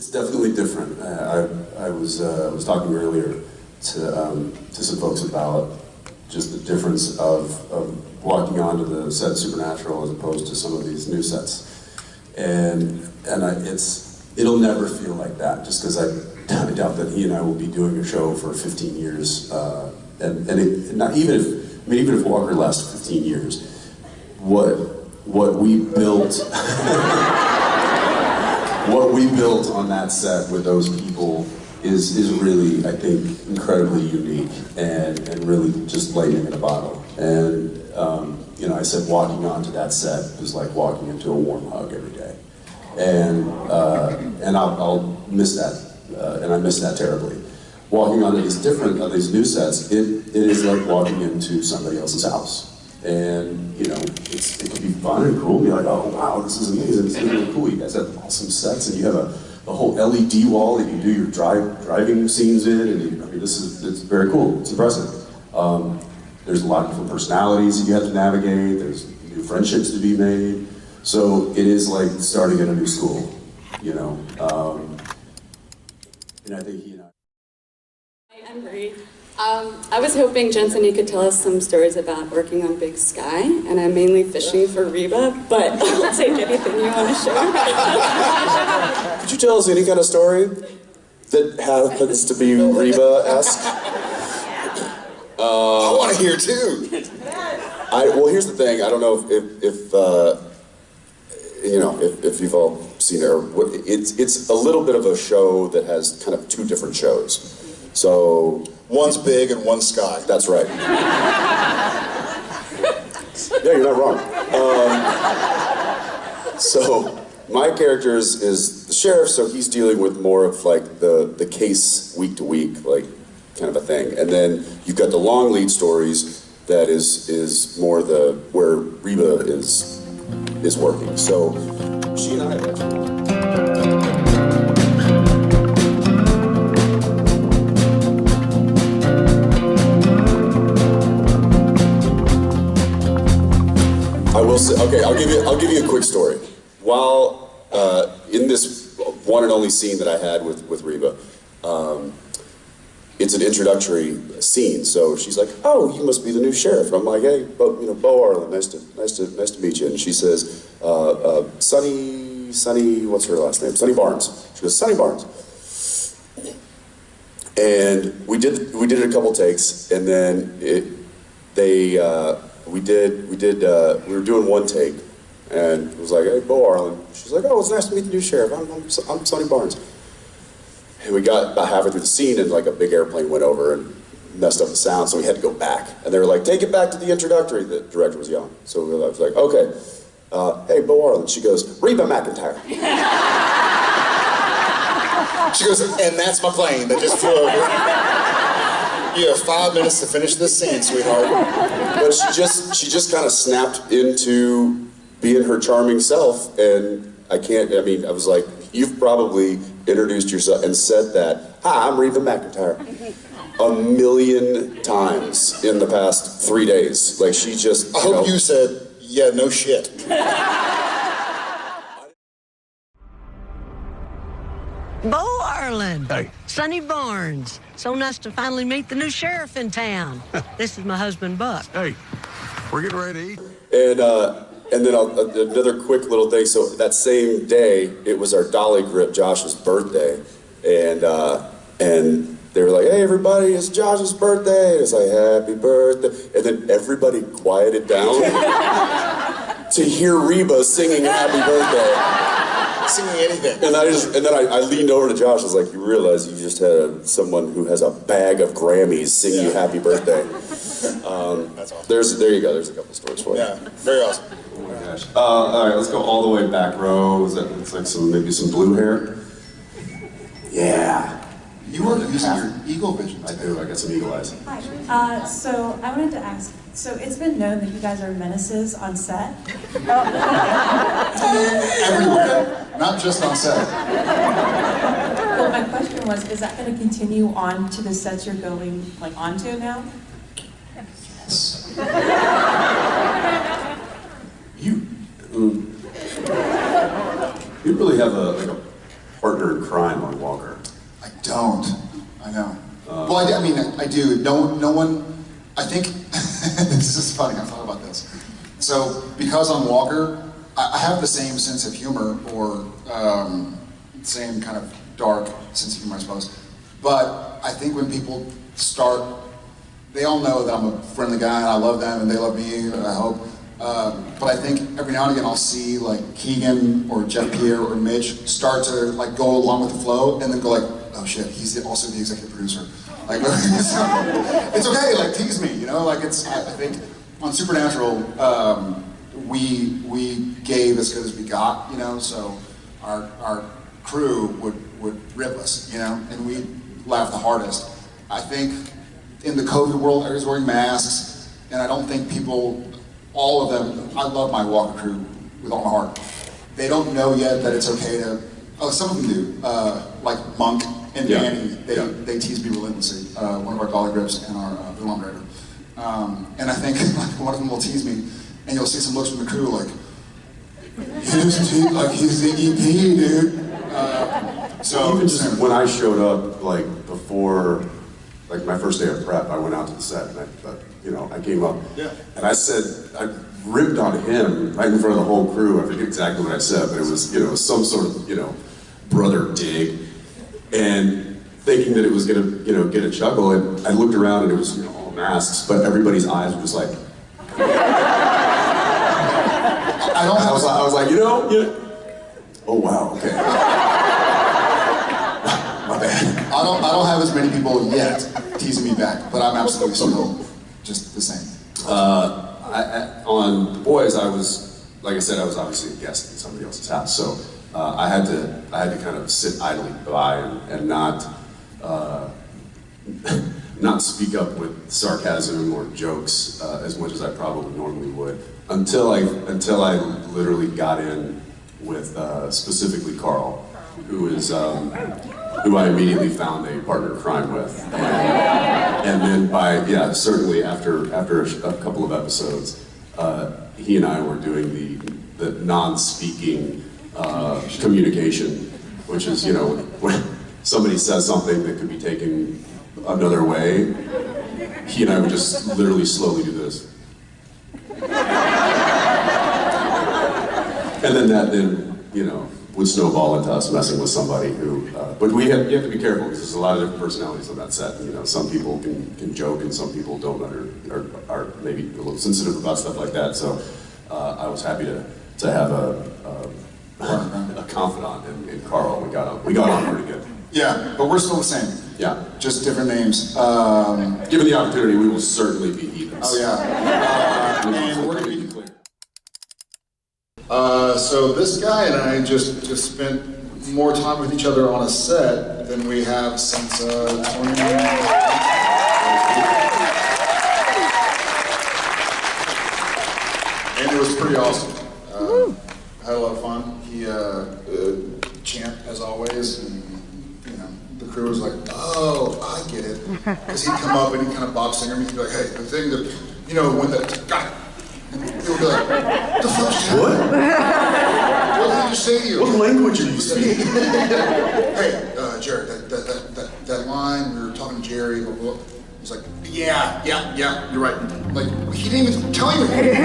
It's definitely different. I was talking earlier to some folks about just the difference of walking onto the set of Supernatural as opposed to some of these new sets, and it'll never feel like that, just because I doubt that he and I will be doing a show for 15 years, and even if Walker lasts 15 years, what we built. What we built on that set with those people is really, I think, incredibly unique and really just lightning in a bottle. And you know, I said walking onto that set was like walking into a warm hug every day, and I'll miss that, and I miss that terribly. Walking onto these new sets, it is like walking into somebody else's house. And you know, it can be fun and cool. Be like, oh wow, this is amazing. This is really cool. You guys have awesome sets, and you have a whole LED wall that you do your driving scenes in. And it's very cool. It's impressive. There's a lot of different personalities that you have to navigate. There's new friendships to be made. So it is like starting at a new school, you know. And I think he and I'm Marie. I was hoping, Jensen, you could tell us some stories about working on Big Sky, and I'm mainly fishing for Reba, but I'll take anything you want to share. Could you tell us any kind of story that happens to be Reba-esque? I want to hear too. Well, here's the thing. I don't know if you've all seen it. It's a little bit of a show that has kind of two different shows. So one's big and one's Sky. That's right. Yeah, you're not wrong. So my character is the sheriff, so he's dealing with more of like the case week to week, like kind of a thing. And then you've got the long lead stories that is more where Reba is working. So she and I have actually. I will say, okay, I'll give you a quick story. While in this one and only scene that I had with Reba, it's an introductory scene. So she's like, "Oh, you must be the new sheriff." And I'm like, "Hey, Bo Arlen, nice to meet you." And she says, Sunny, what's her last name? Sunny Barnes. She goes, "Sunny Barnes." And we did it a couple takes, and then we were doing one take, and it was like, "Hey, Bo Arlen." She's like, "Oh, it's nice to meet the new sheriff. I'm Sunny Barnes." And we got about halfway through the scene, and like a big airplane went over and messed up the sound, so we had to go back. And they were like, "Take it back to the introductory." The director was yelling. So I was like, "Okay, hey, Bo Arlen." She goes, "Reba McEntire." She goes, "And that's my plane that just flew over. You have 5 minutes to finish this scene, sweetheart." But she just kind of snapped into being her charming self, and I was like, "You've probably introduced yourself and said that, 'Hi, I'm Reba McEntire,' 1,000,000 times in the past 3 days." Like, she just, I hope you said, "Yeah, no shit." Bo Arlen. Hey. Sonny Barnes. So nice to finally meet the new sheriff in town. This is my husband, Buck. Hey, we're getting ready to eat. And then another quick little thing. So that same day, it was our dolly grip, Josh's birthday, and they were like, "Hey, everybody, it's Josh's birthday." And it's like, "Happy birthday!" And then everybody quieted down to hear Reba singing "Happy Birthday." Singing anything. And then I leaned over to Josh. I was like, "You realize you just had someone who has a bag of Grammys sing you happy birthday." That's awesome. There you go. There's a couple stories for you. Yeah, very awesome. Oh my gosh. All right, let's go all the way back row. It's like maybe some blue hair. Yeah. You were using your eagle vision today. I do. I got some eagle eyes. Hi. So I wanted to ask. So it's been known that you guys are menaces on set. Everywhere, not just on set. Well, my question was, is that going to continue on to the sets you're going onto now? Yes. You really have a partner in crime do. No one, I think, this is funny, I thought about this. So, because I'm Walker, I have the same sense of humor, or same kind of dark sense of humor, I suppose. But I think when people start, they all know that I'm a friendly guy and I love them and they love me, I hope. But I think every now and again I'll see like Keegan or Jeff Pierre or Mitch start to like go along with the flow and then go like, oh shit, he's also the executive producer. Like, it's okay, like tease me, you know? Like I think on Supernatural, we gave as good as we got, you know? So our crew would rip us, you know? And we laughed the hardest. I think in the COVID world, everybody's wearing masks, and I don't think people, all of them, I love my Walker crew with all my heart. They don't know yet that it's okay to, some of them do, like Monk and Danny, they tease me relentlessly, one of our dolly grips and our boom operator. And I think like, one of them will tease me, and you'll see some looks from the crew like, he's the EP, dude. So even just when I showed up, like before, like my first day of prep, I went out to the set and I came up and I said, I ripped on him right in front of the whole crew. I forget exactly what I said, but it was, some sort of, brother dig, and thinking that it was gonna, get a chuckle. And I looked around and it was, all masks, but everybody's eyes were just like, I was like, oh wow, okay. My bad. I don't have as many people yet teasing me back, but I'm absolutely still just the same. On The Boys, I was, like I said, I was obviously a guest in somebody else's house, so I had to kind of sit idly by and not speak up with sarcasm or jokes as much as I probably normally would until I literally got in with specifically Carl, who I immediately found a partner in crime with, and then certainly after a couple of episodes, he and I were doing the non-speaking communication, which is when somebody says something that could be taken another way, he and I would just literally slowly do this. And then that would snowball into us messing with somebody who, but you have to be careful because there's a lot of different personalities on that set. Some people can joke and some people don't are maybe a little sensitive about stuff like that. So I was happy to have a confidant in Carl. We got on pretty good. Yeah, but we're still the same. Yeah. Just different names. Given the opportunity, we will certainly be heathens. Oh yeah. And we're gonna be clear. So this guy and I just spent more time with each other on a set than we have since 2019. And it was pretty awesome. I had a lot of fun. He champ as always, and the crew was like, "Oh, I get it." Because he'd come up and he'd kind of Bob Singer me. He'd be like, "Hey, the thing that when the guy." And people would be like, "The fuck? What? What did he just say to you? What language are you speaking?" Hey, Jared, that line, we were talking to Jerry, blah, blah, blah. He's like, yeah, you're right. Like, he didn't even tell you anything.